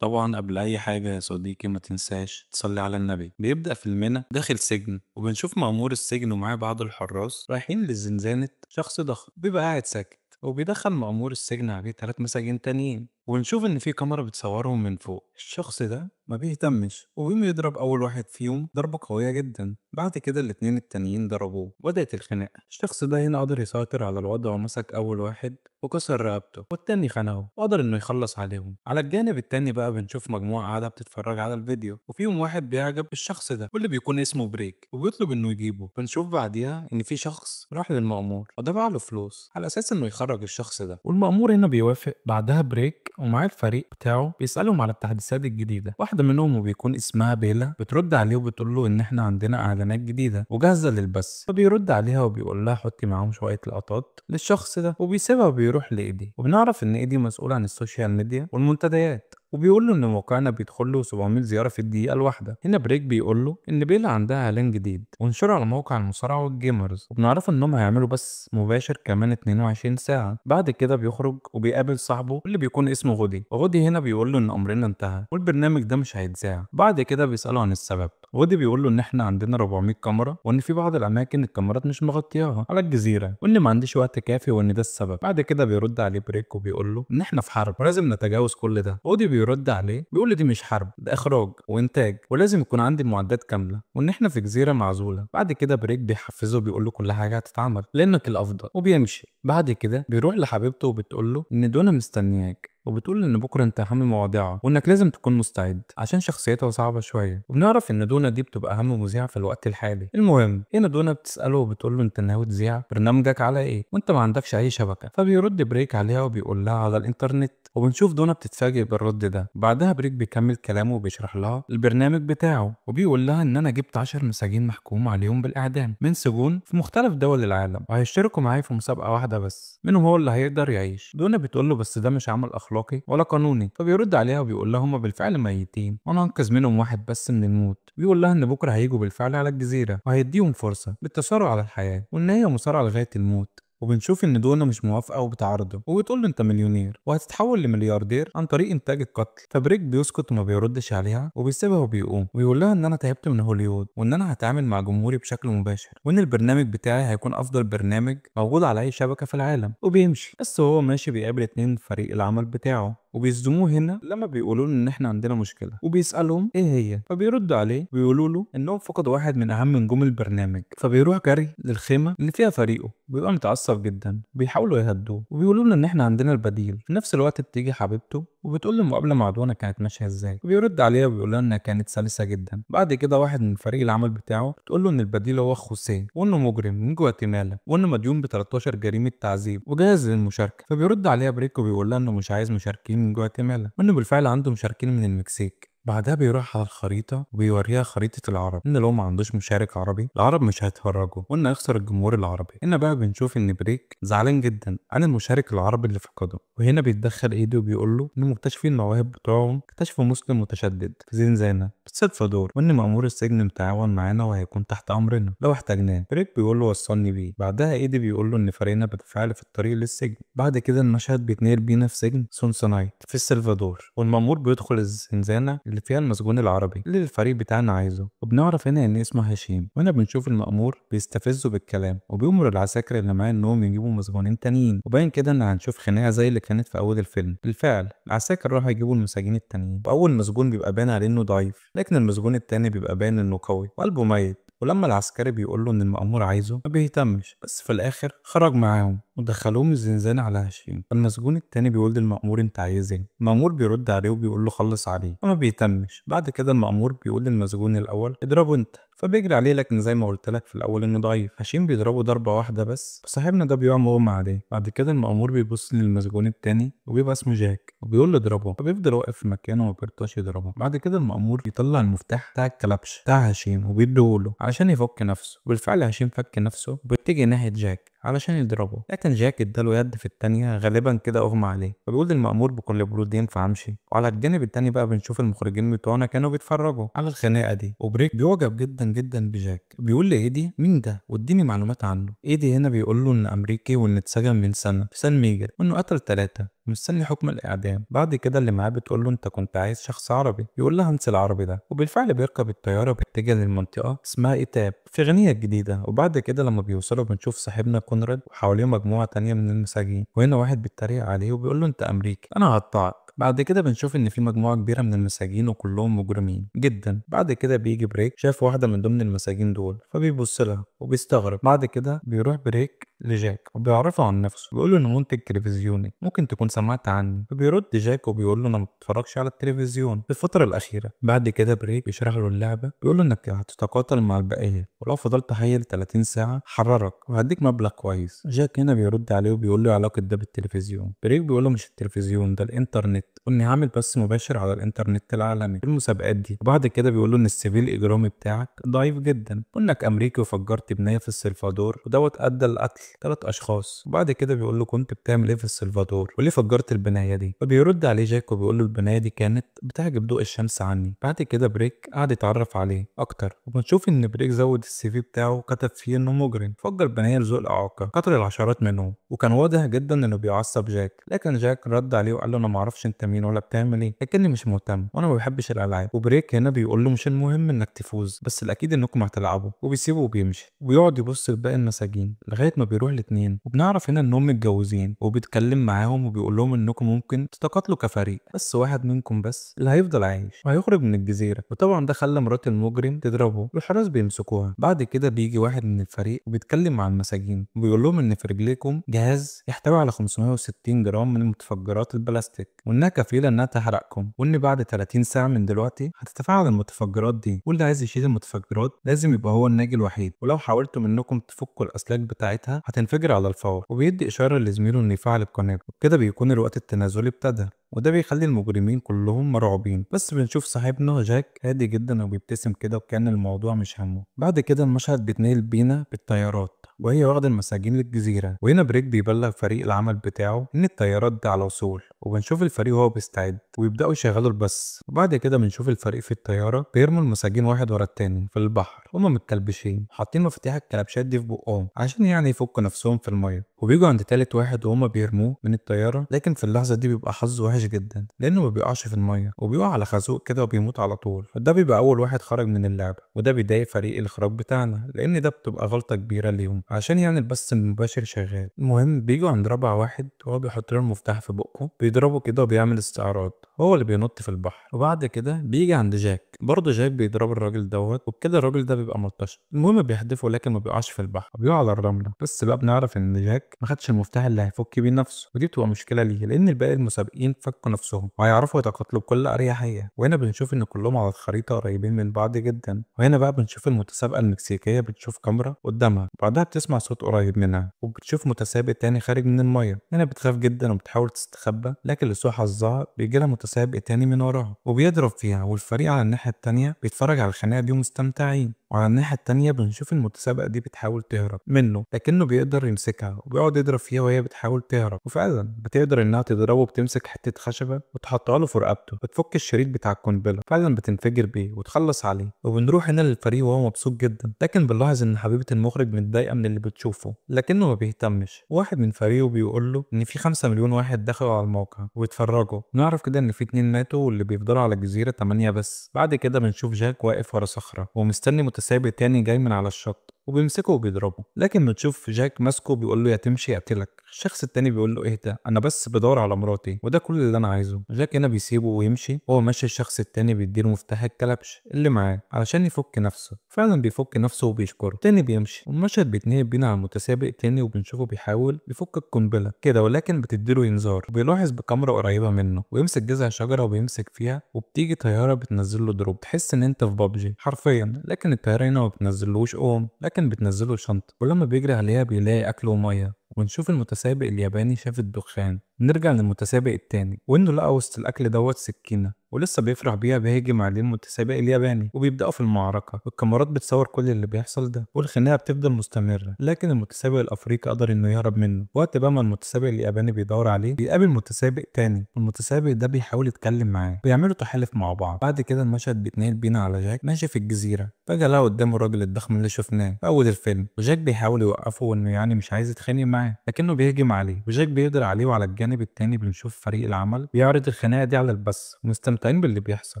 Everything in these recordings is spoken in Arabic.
طبعا قبل أي حاجة يا صديقي ما تنساش تصلي على النبي. بيبدأ فيلمنا داخل سجن، وبنشوف مأمور السجن ومعاه بعض الحراس رايحين لزنزانة شخص ضخم بيبقى قاعد ساكت، وبيدخل مأمور السجن عليه 3 مساجين تانيين، ونشوف إن في كاميرا بتصورهم من فوق. الشخص ده ما بيهتمش وبيقوم يضرب أول واحد فيهم ضربة قوية جدا. بعد كده الاتنين التانيين ضربوه، بدأت الخناقة. الشخص ده هنا قدر يسيطر على الوضع ومسك أول واحد وكسر رقبته، والتاني خنقه وقدر انه يخلص عليهم. على الجانب التاني بقى بنشوف مجموعة قاعدة بتتفرج على الفيديو، وفيهم واحد بيعجب بالشخص ده واللي بيكون اسمه بريك وبيطلب انه يجيبه. بنشوف بعديها ان في شخص راح للمأمور ودفع له فلوس على اساس انه يخرج الشخص ده، والمأمور هنا بيوافق. بعدها بريك ومعاه الفريق بتاعه بيسألهم على التحديثات الجديدة. واحدة منهم وبيكون اسمها بيلا بترد عليه وبتقول له ان احنا عندنا اعلانات جديدة وجاهزة للبث، فبيرد عليها وبيقول لها حطي معاهم شوية لقطات للشخص ده، وبيسيبها وبيروح لإيدي. وبنعرف إن إيدي مسؤول عن السوشيال ميديا والمنتديات، وبيقول له ان موقعنا بيدخل له 700 زياره في الدقيقه الواحده. هنا بريك بيقول له ان بيلا عندها اعلان جديد وانشره على موقع المصارعه والجيمرز، وبنعرف انهم هيعملوا بث مباشر كمان 22 ساعه. بعد كده بيخرج وبيقابل صاحبه اللي بيكون اسمه غودي، وغودي هنا بيقول له ان امرنا انتهى والبرنامج ده مش هيتذاع. بعد كده بيساله عن السبب. غودي بيقول له ان احنا عندنا 400 كاميرا، وان في بعض الاماكن الكاميرات مش مغطياها على الجزيره، وان ما عنديش وقت كافي، وان ده السبب. بعد كده بيرد عليه بريك وبيقول له ان احنا في حرب ولازم نتجاوز كل ده. غودي بيرد عليه بيقول لي دي مش حرب، ده اخراج وانتاج، ولازم يكون عندي المعدات كامله، وان احنا في جزيره معزوله. بعد كده بريك بيحفزه وبيقول له كل حاجه هتتعمل لانك الافضل، وبيمشي. بعد كده بيروح لحبيبته وبتقول له ان دونا مستنياك، وبتقول ان بكره انت اهم مواضيعها وانك لازم تكون مستعد عشان شخصيتها صعبه شويه. وبنعرف ان دونا دي بتبقى اهم مذيعه في الوقت الحالي. المهم هنا دونا بتساله وبتقول له انت ناوي تذيع برنامجك على ايه وانت ما عندكش اي شبكه؟ فبيرد بريك عليها وبيقول لها على الانترنت، وبنشوف دونا بتتفاجئ بالرد ده. بعدها بريك بيكمل كلامه وبيشرح لها البرنامج بتاعه، وبيقول لها ان انا جبت 10 مساجين محكوم عليهم بالاعدام من سجون في مختلف دول العالم، وهيشتركوا معايا في مسابقه واحده بس منهم هو اللي هيقدر يعيش. دونا بتقول له بس ده مش عمل اخلاقي ولا قانوني. فبيرد عليها وبيقول لها هم بالفعل ميتين وانا هنقذ منهم واحد بس من الموت. بيقول لها ان بكره هيجوا بالفعل على الجزيره وهيديهم فرصه للتصارع على الحياه، وان هي مصارعه لغايه الموت. وبنشوف ان دونا مش موافقه وبتعارضه، وبتقول له انت مليونير وهتتحول لملياردير عن طريق انتاج القتل. فبريك بيسكت وما بيردش عليها وبيسيبها وبيقوم، ويقول لها ان انا تعبت من هوليوود وان انا هتعامل مع جمهوري بشكل مباشر، وان البرنامج بتاعي هيكون افضل برنامج موجود على اي شبكه في العالم. وبيمشي. بس هو ماشي بيقابل اتنين من فريق العمل بتاعه وبيصدموه هنا لما بيقولوا له ان احنا عندنا مشكله، وبيسالهم ايه هي. فبيردوا عليه ويقولوا له انهم فقدوا واحد من اهم نجوم البرنامج. فبيروح جري للخيمه اللي فيها فريقه، بيبقى متعصب جدا. بيحاولوا يهدوه وبيقولوا له ان احنا عندنا البديل. في نفس الوقت بتيجي حبيبته وبتقول له المقابله مع دونا كانت ماشيه ازاي، وبيرد عليها وبيقول لها انها كانت سلسه جدا. بعد كده واحد من فريق العمل بتاعه بتقول له ان البديل هو خوسيه، وانه مجرم من جواتيمالا، وانه مديون ب 13 جريمه تعذيب وجاهز للمشاركه. فبيرد عليها بريك وبيقول لها انه مش عايز مشاركين من جواتيمالا، وانه بالفعل عنده مشاركين من المكسيك. بعدها بيروح على الخريطة وبيوريها خريطة العرب، إن لو ما عندوش مشارك عربي العرب مش هيتفرجوا، وإن هيخسر الجمهور العربي. هنا بقى بنشوف إن بريك زعلان جدا عن المشارك العربي اللي فقده، وهنا بيتدخل إيده وبيقول له إن مكتشفين المواهب بتوعهم اكتشفوا مسلم متشدد في زنزانة بالسلفادور، وإن مأمور السجن متعاون معانا وهيكون تحت أمرنا لو احتاجناه. بريك بيقول له وصلني بيه. بعدها إيدي بيقول له إن فريقنا بالفعل في الطريق للسجن. بعد كده المشهد بيتنقل بينا في سجن سونسونايت في السلفادور، والمأمور بيدخل الزنزانة اللي فيها المسجون العربي اللي الفريق بتاعنا عايزه. وبنعرف هنا ان اسمه هشيم، وهنا بنشوف المأمور بيستفزه بالكلام وبيأمر العساكر اللي معاه انهم يجيبوا مسجونين تانيين، وباين كده ان هنشوف خناقه زي اللي كانت في اول الفيلم. بالفعل العساكر راحوا يجيبوا المساجين التانيين، واول مسجون بيبقى باين عليه انه ضعيف، لكن المسجون التاني بيبقى باين انه قوي وقلبه ميت. ولما العسكري بيقول له ان المأمور عايزه ما بيهتمش، بس في الاخر خرج معاهم ودخلوهم الزنزانة على هشيم. فالمسجون التاني بيقول للمأمور انت عايز ايه؟ المأمور بيرد عليه وبيقول له خلص عليه، وما بيهتمش. بعد كده المأمور بيقول للمسجون الاول اضربه انت، فبيجري عليه، لكن زي ما قلت لك في الاول انه ضعيف. هشيم بيضربه ضربه واحده بس، صاحبنا ده بيقع مغمى عليه. بعد كده المأمور بيبص للمسجون التاني وبيبقى اسمه جاك وبيقول له اضربه، فبيفضل واقف في مكانه وما بيرضاش يضربه. بعد كده المأمور بيطلع المفتاح بتاع الكلبش بتاع هشيم وبيديهوله علشان يفك نفسه. وبالفعل هشيم فك نفسه وبيتجه ناحيه جاك علشان يضربه، لكن جاك اداله يد في التانية غالبا كده اغمى عليه. فبيقول للمأمور بكل برود ينفع امشي. وعلى الجانب التاني بقى بنشوف المخرجين بتوعنا كانوا بيتفرجوا على الخناقه دي، وبريك بيعجب جدا جدا بجاك. بيقول لايدي مين ده واديني معلومات عنه. ايدي هنا بيقول له ان امريكي وان اتسجن من سنه في سان ميجر وانه قتل 3، ومستني حكم الإعدام. بعد كده اللي معاه بتقول له أنت كنت عايز شخص عربي، يقول لها انسى العربي ده، وبالفعل بيركب الطيارة وبيتجه للمنطقة اسمها إيتاب في غينيا الجديدة. وبعد كده لما بيوصلوا بنشوف صاحبنا كونراد وحواليه مجموعة تانية من المساجين، وهنا واحد بيتريق عليه وبيقول له أنت أمريكي أنا هقطعك. بعد كده بنشوف ان في مجموعه كبيره من المساجين وكلهم مجرمين جدا. بعد كده بيجي بريك شاف واحده من ضمن المساجين دول فبيبص لها وبيستغرب. بعد كده بيروح بريك لجاك وبيعرفه عن نفسه، بيقول له انه منتج تلفزيوني ممكن تكون سمعت عني. فبيرد جاك وبيقول له انا ما بتفرجش على التلفزيون في الفتره الاخيره. بعد كده بريك بيشرح له اللعبه، بيقول له انك هتتقاتل مع البقيه ولو فضلت حي ل 30 ساعه حررك وهديك مبلغ كويس. جاك هنا بيرد عليه وبيقول له علاقه ده بالتلفزيون. بريك بيقول له مش التلفزيون ده الانترنت، واني عامل بث مباشر على الانترنت العالمي في المسابقات دي. وبعد كده بيقول له ان السي في الاجرامي بتاعك ضعيف جدا، وانك امريكي وفجرت بنايه في السلفادور ودوت ادى لقتل 3 اشخاص. وبعد كده بيقول له كنت بتعمل ايه في السلفادور وليه فجرت البنايه دي. فبيرد عليه جاك وبيقول له البنايه دي كانت بتحجب ضوء الشمس عني. بعد كده بريك قعد يتعرف عليه اكتر، وبنشوف ان بريك زود السي في بتاعه وكتب فيه انه مجرم فجر بنايه لذوق الاعاقه قتل العشرات منهم. وكان واضح جدا انه بيعصب جاك، لكن جاك رد عليه وقال له انا ما اعرفش انت مين ولا بتعمل ايه، لكني مش مهتم وانا ما بحبش الالعاب. وبريك هنا بيقول له مش المهم انك تفوز بس الاكيد انكم هتلعبوا، وبيسيبه وبيمشي ويقعد يبص لباقي المساجين لغايه ما بيروح الاتنين. وبنعرف هنا انهم متجوزين وبيتكلم معاهم وبيقول لهم انكم ممكن تتقاتلوا كفريق بس واحد منكم بس اللي هيفضل عايش وهيخرج من الجزيره. وطبعا ده خلى مرات المجرم تضربه والحراس بيمسكوها. بعد كده بيجي واحد من الفريق وبيتكلم مع المساجين وبيقول لهم ان في رجليكم جهاز يحتوي على 560 جرام من المتفجرات البلاستيك، وانها كفيله انها تحرقكم، وان بعد 30 ساعه من دلوقتي هتتفاعل المتفجرات دي، واللي عايز يشيل المتفجرات لازم يبقى هو الناجي الوحيد، ولو حاولتم انكم تفكوا الاسلاك بتاعتها هتنفجر على الفور. وبيدي اشاره لزميله انه يفعل القنابل، وبكده بيكون الوقت التنازلي ابتدى، وده بيخلي المجرمين كلهم مرعوبين. بس بنشوف صاحبنا جاك هادي جدا وبيبتسم كده وكأن الموضوع مش همه. بعد كده المشهد بيتنقل بينا بالطيارات وهي واخدة المساجين للجزيرة، وهنا بريك بيبلغ فريق العمل بتاعه إن الطيارات دي على وصول، وبنشوف الفريق وهو بيستعد ويبدأوا يشغلوا البث. وبعد كده بنشوف الفريق في الطيارة بيرموا المساجين واحد ورا التاني في البحر، هما متكلبشين حاطين مفاتيح الكلبشات دي في بقهم عشان يعني يفكوا نفسهم في المية. وبيجوا عند تالت واحد وهما بيرموه من الطيارة، لكن في اللحظة دي بيبقى حظه وحش جدا لأنه ما بيقعش في المية وبيقع على خازوق كده وبيموت على طول. فده بيبقى أول واحد خرج من اللعبة، وده بيضايق فريق الإخراج بتاعنا لأن ده بتبقى غلطة كبيرة ليهم عشان يعني البث المباشر شغال. المهم بيجوا عند رابع واحد وهو بيحط له المفتاح في بقه بيضربه كده وبيعمل استعراض، هو اللي بينط في البحر. وبعد كده بيجي عند جاك، برضه جاك بيضرب الراجل دوت، وبكده الراجل ده بيبقى ملطش. المهم بيحدفه لكن ما بيقعش في البحر، بيقع على الرمله. بس بقى بنعرف ان جاك ما خدش المفتاح اللي هيفك بيه نفسه، ودي بتبقى مشكله ليه لان الباقي المسابقين فكوا نفسهم وهيعرفوا يتقاتلوا بكل اريحيه. وهنا بنشوف ان كلهم على الخريطه قريبين من بعض جدا. وهنا بقى بنشوف المتسابقه المكسيكيه بتشوف كاميرا قدامها وبعدها بتسمع صوت قريب منها، وبتشوف متسابق تاني خارج من الميه. هنا بتخاف جدا وبتحاول تستخبى، لكن لسوء حظها بيجي لها متسابق تاني من وراها وبيضرب فيها، والفريق على الناحيه التانيه بيتفرج على الخناقه دي ومستمتعين. وعلى الناحيه التانيه بنشوف المتسابقه دي بتحاول تهرب منه لكنه بيقدر يمسكها وبيقعد يضرب فيها وهي بتحاول تهرب، وفعلا بتقدر انها تضربه. بتمسك حته خشبه وتحطها له في رقبته، بتفك الشريط بتاع القنبله فعلا بتنفجر بيه وتخلص عليه. وبنروح هنا للفريق وهو مبسوط جدا، لكن بنلاحظ ان حبيبه المخرج متضايقه من اللي بتشوفه لكنه ما بيهتمش. واحد من فريقه بيقول له ان في 5 مليون واحد دخلوا على الموقع وبيتفرجوا. نعرف كده ان في 2 ماتوا واللي بيفضلوا على الجزيره 8 بس. بعد كده بنشوف جاك واقف ورا صخره ومستني متسابق تاني جاي من على الشط وبيمسكه وبيضربه، لكن بتشوف جاك ماسكه بيقول له يا تمشي يا اقتلك. الشخص التاني بيقول له اهدى انا بس بدور على مراتي وده كل اللي انا عايزه. جاك هنا بيسيبه ويمشي وهو ماشي. الشخص التاني بيديله مفتاح الكلبش اللي معاه علشان يفك نفسه، فعلا بيفك نفسه وبيشكره. تاني بيمشي والمشهد بيتنقل بينا على المتسابق تاني وبنشوفه بيحاول يفك القنبله كده ولكن بتديله انذار. وبيلاحظ بكاميرا قريبه منه ويمسك جذع شجره وبيمسك فيها، وبتيجي طياره بتنزل له دروب تحس ان انت في بابجي حرفيا، لكن الطياره هنا ما بتنزلوش لكن بتنزله شنطه، ولما بيجري عليها بيلاقي اكل وميه. ونشوف المتسابق الياباني شاف الدخان. نرجع للمتسابق التاني وانه لقى وسط الاكل دوت سكينه ولسه بيفرح بيها، بيهجم عليه المتسابق الياباني وبيبداوا في المعركه. والكاميرات بتصور كل اللي بيحصل ده والخناقه بتفضل مستمره، لكن المتسابق الافريقي قدر انه يهرب منه. وقت بقى ما المتسابق الياباني بيدور عليه بيقابل متسابق تاني، والمتسابق ده بيحاول يتكلم معاه، بيعملوا تحالف مع بعض. بعد كده المشهد بيتنقل بينا على جاك ماشي في الجزيره، فجاه لقى قدامه الراجل الضخم اللي شفناه في اول الفيلم، وجاك بيحاول يوقفه وانه يعني مش عايز يتخانق معاه لكنه بيهجم عليه، وجاك بيقدر عليه وعلى الجانب الجانب التاني بنشوف فريق العمل بيعرض الخناقة دي على البث ومستمتعين باللي بيحصل،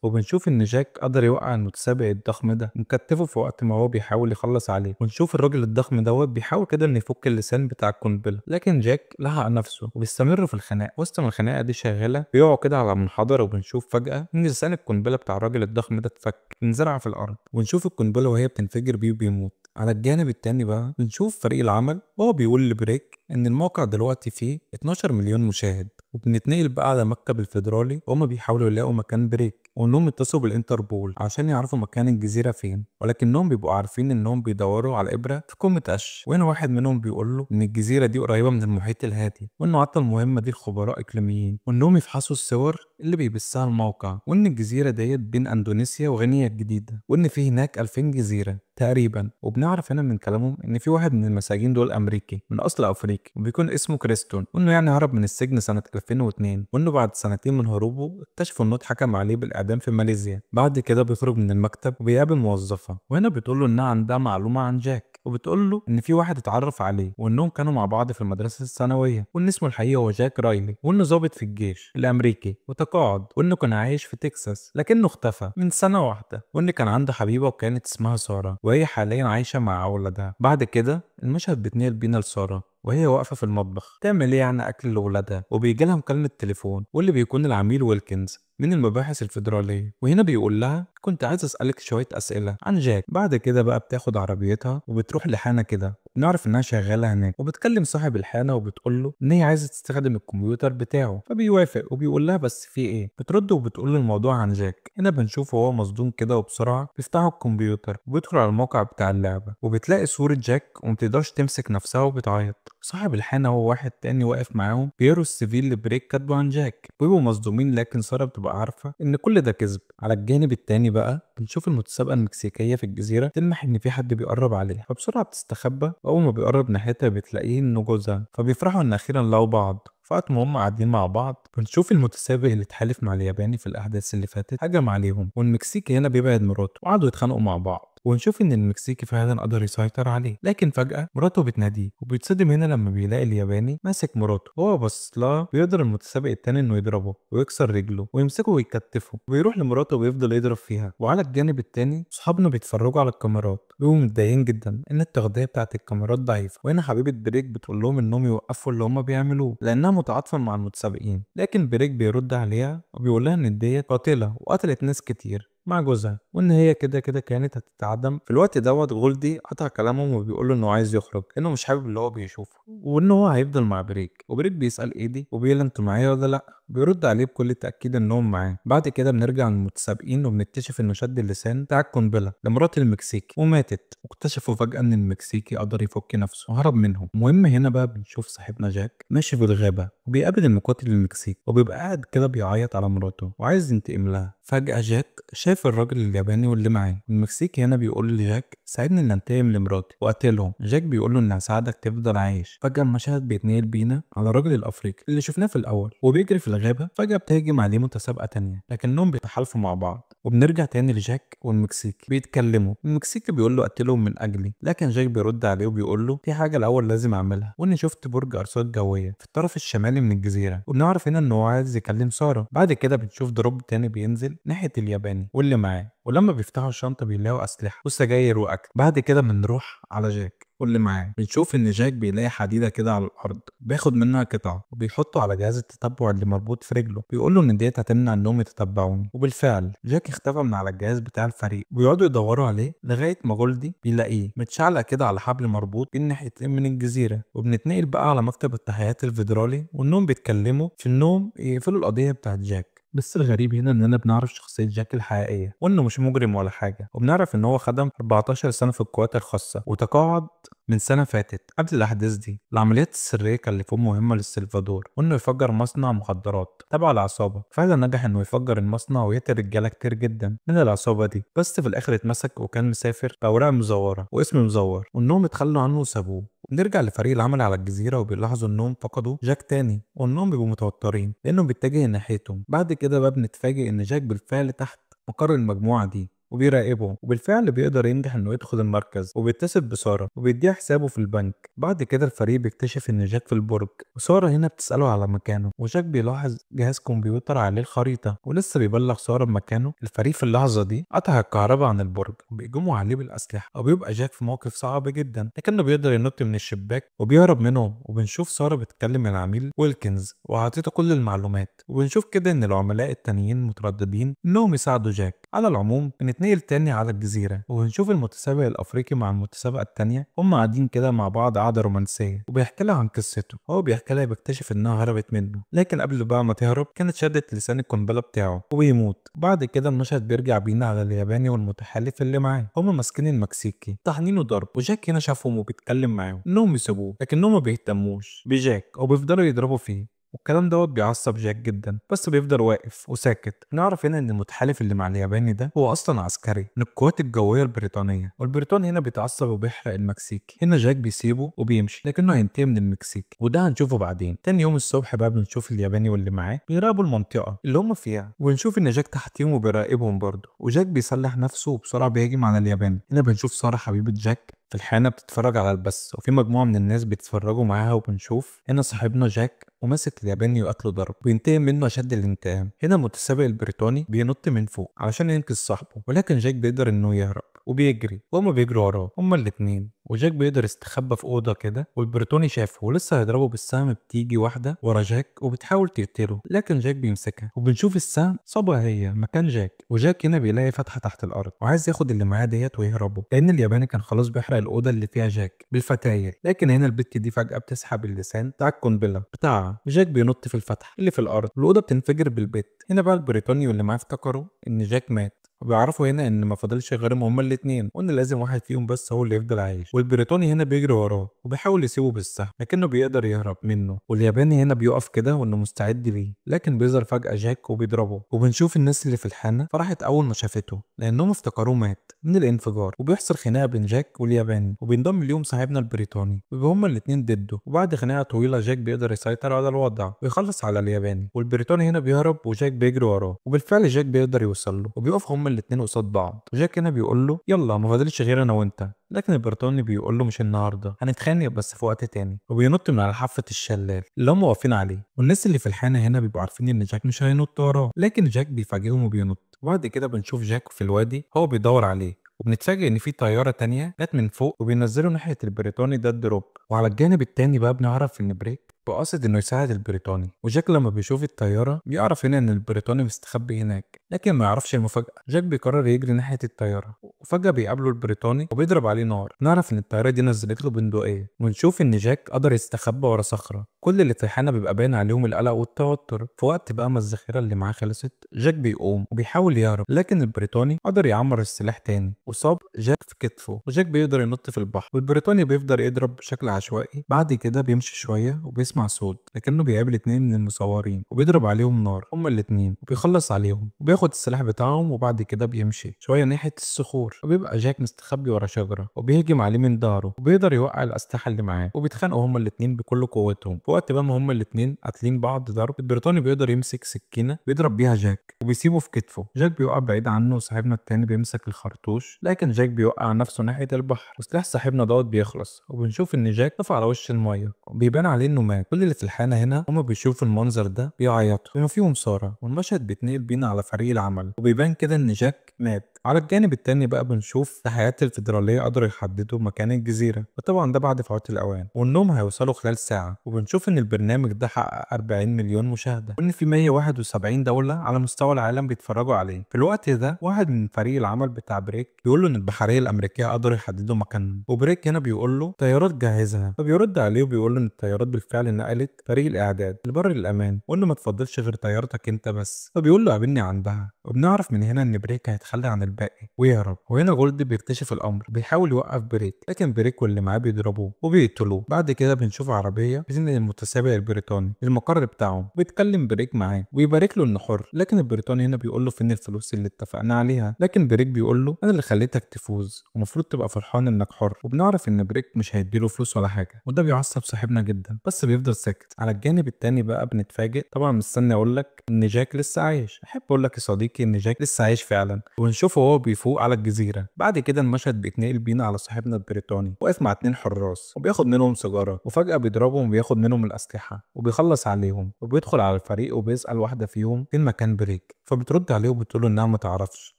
وبنشوف إن جاك قدر يوقع المتسابق الضخم ده ومكتفه في وقت ما هو بيحاول يخلص عليه، ونشوف الراجل الضخم دوت بيحاول كده إنه يفك اللسان بتاع القنبلة، لكن جاك لحق نفسه وبيستمر في الخناقة. وسط ما الخناقة دي شغالة بيقعوا كده على منحدر، وبنشوف فجأة إن لسان القنبلة بتاع الراجل الضخم ده اتفك انزرع في الأرض، ونشوف القنبلة وهي بتنفجر بيه وبيموت. على الجانب التاني بقى بنشوف فريق العمل وهو بيقول لبريك إن الموقع دلوقتي فيه 12 مليون مشاهد، وبنتنقل بقى على مكتب الفيدرالي وهما بيحاولوا يلاقوا مكان بريك، وانهم اتصلوا بالانتربول عشان يعرفوا مكان الجزيره فين، ولكنهم بيبقوا عارفين انهم بيدوروا على ابره في قمه قش. وهنا واحد منهم بيقول له ان الجزيره دي قريبه من المحيط الهادي، وانه عطى المهمه دي لخبراء اقليميين، وانهم يفحصوا الصور اللي بيبثها الموقع، وان الجزيره ديت بين اندونيسيا وغينيا الجديده، وان في هناك 2000 جزيره تقريبا. وبنعرف هنا من كلامهم ان في واحد من المساجين دول امريكي من اصل افريقي وبيكون اسمه كريستون، وانه يعني هرب من السجن سنه 2002، وانه بعد سنتين من هروبه اكتشفوا انه اتحكم عليه بالاعدام في ماليزيا. بعد كده بيخرج من المكتب وبيقابل موظفه، وهنا بتقول له انها عندها معلومه عن جاك، وبتقول له ان في واحد اتعرف عليه وانهم كانوا مع بعض في المدرسه الثانويه، وان اسمه الحقيقي هو جاك رايلي، وانه ضابط في الجيش الامريكي وتقاعد، وانه كان عايش في تكساس لكنه اختفى من سنه واحده، وان كان عنده حبيبه وكانت اسمها ساره، وهي حاليا عايشه مع اولادها. بعد كده المشهد بيتنقل بينا لساره وهي واقفه في المطبخ تعمل ايه يعني اكل لاولادها، وبيجي لها مكالمه تليفون واللي بيكون العميل ويلكنز من المباحث الفيدراليه، وهنا بيقول لها كنت عايز اسالك شويه اسئله عن جاك. بعد كده بقى بتاخد عربيتها وبتروح لحانه كده، بنعرف انها شغاله هناك، وبتكلم صاحب الحانه وبتقول له ان هي عايزه تستخدم الكمبيوتر بتاعه، فبيوافق وبيقول لها بس في ايه، بترد وبتقول له الموضوع عن جاك. هنا بنشوفه وهو مصدوم كده وبسرعه بيفتحوا الكمبيوتر وبيدخل على الموقع بتاع اللعبه، وبتلاقي صوره جاك ومتقدرش تمسك نفسها وبتعيط. صاحب الحانه هو واحد تاني واقف معاهم بيقروا السيفيل اللي بريك كاتبه عن جاك، بيبقوا مصدومين، لكن ساره بتبقى عارفه ان كل ده كذب. على الجانب التاني بقى بنشوف المتسابقه المكسيكيه في الجزيره تلمح ان في حد بيقرب عليها، فبسرعه بتستخبى، واول ما بيقرب ناحيتها بتلاقيه انه جوزها، فبيفرحوا ان اخيرا لقوا بعض. وقت ما هم قاعدين مع بعض بنشوف المتسابق اللي اتحالف مع الياباني في الاحداث اللي فاتت هجم عليهم، والمكسيكي هنا بيبعد مراته وقعدوا يتخانقوا مع بعض، ونشوف ان المكسيكي فعلا قدر يسيطر عليه، لكن فجأة مراته بتناديه وبيتصدم هنا لما بيلاقي الياباني ماسك مراته، وهو باصص لها بيقدر المتسابق التاني انه يضربه ويكسر رجله ويمسكه ويكتفه، وبيروح لمراته وبيفضل يضرب فيها. وعلى الجانب التاني صحابنا بيتفرجوا على الكاميرات بيبقوا متضايقين جدا ان التغطية بتاعت الكاميرات ضعيفة، وهنا حبيبة بريك بتقول لهم انهم يوقفوا اللي هم بيعملوه لانها متعاطفة مع المتسابقين، لكن بريك بيرد عليها وبيقول لها ان ديت قاتلة وقتلت ناس كتير مع جوزها، وان هي كده كده كانت هتتعدم. في الوقت دوت غولدي قطع كلامهم وبيقول له انه عايز يخرج لانه مش حابب اللي هو بيشوفه، وان هو هيفضل مع بريك. وبريك بيسأل ايدي وبيقول انتوا معايا ولا لا، بيرد عليه بكل تأكيد انهم معاه. بعد كده بنرجع للمتسابقين وبنكتشف انه شد اللسان بتاع القنبلة لمرات المكسيكي وماتت، واكتشفوا فجأة ان المكسيكي قدر يفك نفسه وهرب منهم. المهم هنا بقى بنشوف صاحبنا جاك ماشي في الغابة وبيقابل المقاتل المكسيكي، وبيبقى قاعد كده بيعيط على مراته وعايز ينتقم لها. فجأة جاك شاف الراجل الياباني واللي معاه، المكسيكي هنا بيقول لجاك ساعدني ان انتقم لمراتي وقتلهم. جاك بيقول له اني هساعدك تفضل عايش. فجأة المشهد بيتنقل بينا على الراجل الافريقي اللي شفناه في الاول وبيجري في الغابة، فجأة بتهجم عليه متسابقة تانية لكنهم بيتحالفوا مع بعض. وبنرجع تاني لجاك والمكسيكي بيتكلموا، المكسيكي بيقول له قتلهم من اجلي، لكن جاك بيرد عليه وبيقول له في حاجة الاول لازم اعملها، واني شفت برج ارصاد جوية في الطرف الشمالي من الجزيرة. وبنعرف هنا ان هو عايز يكلم سارة. بعد كده بنشوف دروب تاني بينزل ناحية الياباني واللي معاه، ولما بيفتحوا الشنطة بيلاقوا أسلحة وسجاير وأكل. بعد كده بنروح على جاك واللي معاه، بنشوف إن جاك بيلاقي حديدة كده على الأرض بياخد منها قطعة وبيحطه على جهاز التتبع اللي مربوط في رجله، بيقول له إن ديت هتمنع إنهم يتتبعوني. وبالفعل جاك اختفى من على الجهاز بتاع الفريق، وبيقعدوا يدوروا عليه لغاية ما جولدي بيلاقيه متشعلق كده على حبل مربوط بين ناحيتين من الجزيرة. وبنتنقل بقى على مكتب التحقيقات الفيدرالي، وإنهم بيتكلموا في إنهم يقفلوا القضية بتاعت جاك. بس الغريب هنا اننا بنعرف شخصية جاك الحقيقية وانه مش مجرم ولا حاجة، وبنعرف ان هو خدم 14 سنة في القوات الخاصة وتقاعد من سنة فاتت. قبل الأحداث دي العمليات السرية كلفوه مهمة للسلفادور، وإنه يفجر مصنع مخدرات تبع العصابة. فعلا نجح إنه يفجر المصنع ويقتل رجالة كتير جدا من العصابة دي، بس في الآخر اتمسك وكان مسافر بأوراق مزورة واسم مزور، وإنهم اتخلوا عنه وسابوه. بنرجع لفريق العمل على الجزيرة وبيلاحظوا إنهم فقدوا جاك تاني، وإنهم بيبقوا متوترين لأنه بيتجه ناحيتهم. بعد كده بقى بنتفاجئ إن جاك بالفعل تحت مقر المجموعة دي، وبيراقبهم، وبالفعل بيقدر ينجح انه يدخل المركز وبيتصل بسارة وبيديها حسابه في البنك. بعد كده الفريق بيكتشف ان جاك في البرج، وسارة هنا بتسأله على مكانه، وجاك بيلاحظ جهاز كمبيوتر عليه الخريطة ولسه بيبلغ سارة بمكانه. الفريق في اللحظة دي قطع الكهرباء عن البرج وبيهجموا عليه بالأسلحة، وبيبقى جاك في موقف صعب جدا لكنه بيقدر ينط من الشباك وبيهرب منهم. وبنشوف سارة بتكلم العميل ويلكنز وعطيته كل المعلومات، وبنشوف كده ان العملاء التانيين مترددين انهم يساعدوا جاك. على العموم بنتنقل تاني على الجزيرة وبنشوف المتسابق الأفريقي مع المتسابقة التانية، هم قاعدين كده مع بعض قعدة رومانسية، وبيحكي لها عن قصته. هو بيحكي لها بيكتشف إنها هربت منه، لكن قبل بقى ما تهرب كانت شدت لسان القنبلة بتاعه وبيموت. وبعد كده المشهد بيرجع بينا على الياباني والمتحالف اللي معاه، هم ماسكين المكسيكي طحنين وضرب، وجاك هنا شافهم وبيتكلم معاهم إنهم يسيبوه، لكنهم ما بيهتموش بجاك وبيفضلوا يضربوا فيه. والكلام دوت بيعصب جاك جدا، بس بيفضل واقف وساكت. نعرف هنا ان المتحالف اللي مع الياباني ده هو اصلا عسكري من القوات الجويه البريطانيه، والبريطاني هنا بيتعصب وبيحرق المكسيكي. هنا جاك بيسيبه وبيمشي لكنه هينتقم من المكسيكي، وده هنشوفه بعدين. تاني يوم الصبح بقى بنشوف الياباني واللي معاه بيراقبوا المنطقه اللي هم فيها، ونشوف ان جاك تحتيهم وبيراقبهم برضه. وجاك بيسلح نفسه وبسرعه بيهجم على الياباني. هنا بنشوف ساره حبيبه جاك في الحانة بتتفرج على البث، وفي مجموعة من الناس بيتفرجوا معاها. وبنشوف هنا صاحبنا جاك وماسك الياباني وقتله ضرب وينتقم منه أشد الانتقام. هنا المتسابق البريطاني بينط من فوق علشان ينقذ صاحبه، ولكن جاك بيقدر انه يهرب وبيجري وهما بيجروا وراه هما الاتنين. وجاك بيقدر يستخبى في اوضه كده، والبريطاني شافه ولسه هيضربه بالسهم، بتيجي واحده ورا جاك وبتحاول تقتله، لكن جاك بيمسكها وبنشوف السهم صابها هي مكان جاك. وجاك هنا بيلاقي فتحه تحت الارض وعايز ياخد اللي معاه ديت ويهربوا، لان الياباني كان خلاص بيحرق الاوضه اللي فيها جاك بالفتايل. لكن هنا البت دي فجاه بتسحب اللسان بتاع القنبله بتاعها، وجاك بينط في الفتحه اللي في الارض، الاوضه بتنفجر بالبت. هنا بقى البريطاني واللي معاه افتكروا ان جاك مات، وبيعرفوا هنا ان ما فاضلش غيرهم هما الاتنين، وان لازم واحد فيهم بس هو اللي يفضل عايش. والبريطاني هنا بيجري وراه وبيحاول يسيبه بالسهم لكنه بيقدر يهرب منه، والياباني هنا بيقف كده وانه مستعد ليه، لكن بيظهر فجأة جاك وبيضربه. وبنشوف الناس اللي في الحانة فرحت اول ما شافته لانهم افتكروه مات من الانفجار. وبيحصل خناقة بين جاك والياباني، وبينضم ليهم صاحبنا البريطاني، ويبقى هما الاتنين ضده. وبعد خناقة طويلة جاك بيقدر يسيطر على الوضع ويخلص على الياباني، والبريطاني هنا بيهرب وجاك بيجري وراه. وبالفعل جاك بيقدر يوصل له وبيقف هما الاتنين قصاد بعض. وجاك هنا بيقول له يلا ما فاضلش غير انا وانت، لكن البريطاني بيقول له مش النهارده، هنتخانق بس في وقت تاني. وبينط من على حافه الشلال اللي هم واقفين عليه، والناس اللي في الحانه هنا بيبقوا عارفين ان جاك مش هينط وراه، لكن جاك بيفاجئهم وبينط. وبعد كده بنشوف جاك في الوادي هو بيدور عليه، وبنتفاجئ ان في طياره تانية جت من فوق وبينزلوا ناحيه البريطاني ده الدروب. وعلى الجانب التاني بقى بنعرف ان بريك وقصد انه يساعد البريطاني. وجاك لما بيشوف الطياره بيعرف هنا ان البريطاني مستخبي هناك، لكن ما يعرفش المفاجاه. جاك بيقرر يجري ناحيه الطياره، وفجاه بيقابله البريطاني وبيضرب عليه نار. نعرف ان الطياره دي نزلت له بندقيه، ونشوف ان جاك قدر يستخبى ورا صخره. كل اللي في الحانه بيبقى باين عليهم القلق والتوتر. في وقت بقى ما الذخيره اللي معاه خلصت جاك بيقوم وبيحاول يهرب، لكن البريطاني قدر يعمر السلاح تاني وصاب جاك في كتفه، وجاك بيقدر ينط في البحر، والبريطاني بيفضل يضرب بشكل عشوائي. بعد كده بيمشي شويه وبيسمع صوت لكنه بيقابل اتنين من المصورين وبيضرب عليهم نار هما الاتنين وبيخلص عليهم وبياخد السلاح بتاعهم. وبعد كده بيمشي شويه ناحيه الصخور، وبيبقى جاك مستخبي ورا شجره وبيهجم عليه من ظهره وبيقدر يوقع الاسلحه اللي معاه، وبيتخانقوا هما الاتنين بكل قوتهم. في وقت بقى ما هما الاتنين قاتلين بعض ضرب، البريطاني بيقدر يمسك سكينه بيضرب بيها جاك وبيسيبه في كتفه. جاك بيوقع بعيد عنه، وصاحبنا التاني بيمسك الخرطوش، لكن جاك بيوقع نفسه ناحيه البحر وسلاح صاحبنا دوت بيخلص. وبنشوف ان جاك طفى على وش الميه وبيبان عليه انه مات. كل اللي في الحانه هنا هما بيشوفوا المنظر ده بيعيطوا بما فيهم ساره، والمشهد بيتنقل بينا على فريق العمل وبيبان كده ان جاك مات. على الجانب التاني بقى بنشوف تحقيقات الفيدرالية قدروا يحددوا مكان الجزيرة، وطبعا ده بعد فوات الأوان، وإنهم هيوصلوا خلال ساعة. وبنشوف إن البرنامج ده حقق 40 مليون مشاهدة، وإن في 171 دولة على مستوى العالم بيتفرجوا عليه. في الوقت ده واحد من فريق العمل بتاع بريك بيقول له إن البحرية الأمريكية قدروا يحددوا مكانهم، وبريك هنا بيقول له طيارات جهزها، فبيرد عليه وبيقول له إن الطيارات بالفعل نقلت فريق الإعداد لبر الأمان، وإنه ما تفضلش غير طيارتك أنت بس. فبيقول له قابلني عندها. وبنعرف من هنا إن بريك هيتخلى عن الباقي ويهرب. وهنا جولد بيكتشف الامر، بيحاول يوقف بريك، لكن بريك واللي معاه بيضربوه وبيقتلوه. بعد كده بنشوف عربيه بتنقل المتسابق البريطاني للمقر بتاعهم، بيتكلم بريك معاه ويبارك له انه حر، لكن البريطاني هنا بيقول له فين الفلوس اللي اتفقنا عليها. لكن بريك بيقول له انا اللي خليتك تفوز ومفروض تبقى فرحان انك حر. وبنعرف ان بريك مش هيديله فلوس ولا حاجه، وده بيعصب صاحبنا جدا بس بيفضل ساكت. على الجانب التاني بقى بنتفاجئ، طبعا مستني اقول لك ان جاك لسه عايش. احب اقول لك يا صديقي بيحكي ان جاك لسه عايش فعلا، ونشوفه وهو بيفوق على الجزيره. بعد كده المشهد بيتنقل بينا على صاحبنا البريطاني واقف مع اتنين حراس وبياخد منهم سيجاره، وفجاه بيضربهم وبياخد منهم الاسلحه وبيخلص عليهم، وبيدخل على الفريق وبيسال واحده فيهم فين مكان بريك، فبترد عليه وبتقول انها ما تعرفش،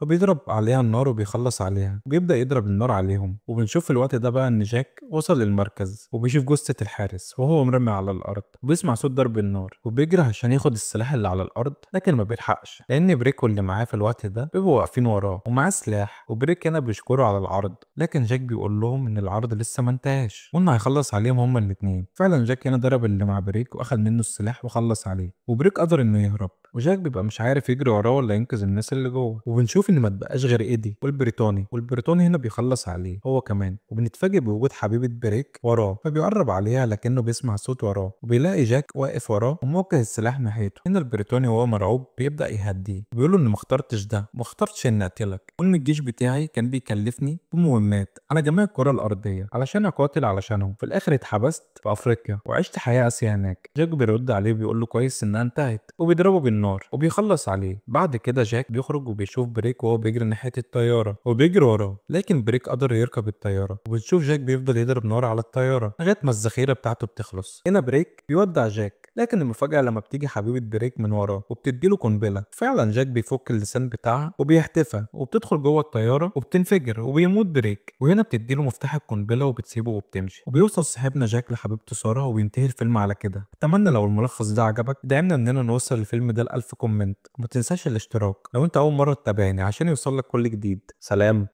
فبيضرب عليها النار وبيخلص عليها وبيبدا يضرب النار عليهم. وبنشوف في الوقت ده بقى ان جاك وصل للمركز وبيشوف جثه الحارس وهو مرمي على الارض، وبيسمع صوت ضرب النار وبيجري عشان ياخد السلاح اللي على الارض، لكن ما بيلحقش لان بريك واللي معاه في الوقت ده بيبقوا واقفين وراه ومعاه سلاح. وبريك هنا بيشكره على العرض، لكن جاك بيقول لهم ان العرض لسه ما انتهاش وانه هيخلص عليهم هما الاتنين. فعلا جاك هنا ضرب اللي مع بريك واخد منه السلاح وخلص عليه، وبريك قدر انه يهرب، وجاك بيبقى مش عارف يجري وراه ولا ينقذ الناس اللي جوه. وبنشوف ان ما اتبقاش غير ايدي والبريطاني هنا بيخلص عليه هو كمان، وبنتفاجئ بوجود حبيبه بريك وراه، فبيقرب عليها لكنه بيسمع صوت وراه وبيلاقي جاك واقف وراه وموجه السلاح ناحيته. هنا البريطاني وهو مرعوب بيبدا يهديه وبيقول له ان ما اخترتش ده، ما اخترتش اني اقتلك، وان الجيش بتاعي كان بيكلفني بمهمات على جميع الكره الارضيه علشان اقاتل علشانهم، في الاخر اتحبست في افريقيا وعشت حياه قاسيه هناك. جاك بيرد عليه بيقول له كويس انها انتهت، وبيضربه بالنار وبيخلص عليه. بعد كده جاك بيخرج وبيشوف بريك وهو بيجري ناحيه الطياره وبيجري وراه، لكن بريك قدر يركب الطياره، وبتشوف جاك بيفضل يضرب نار على الطياره لغايه ما الذخيره بتاعته بتخلص. هنا بريك بيودع جاك، لكن المفاجاه لما بتيجي حبيبه بريك من وراه وبتديله قنبله. فعلا جاك بيفك اللسان بتاعها وبيحتفى وبتدخل جوه الطياره وبتنفجر وبيموت بريك، وهنا بتديله مفتاح القنبله وبتسيبه وبتمشي. وبيوصل صاحبنا جاك لحبيبته ساره وبينتهي الفيلم على كده. اتمنى لو الملخص ده عجبك دعمنا اننا نوصل الفيلم ده ل1000 كومنت، وما تنساش الاشتراك لو انت اول مره تتابعني عشان يوصلك كل جديد. سلام.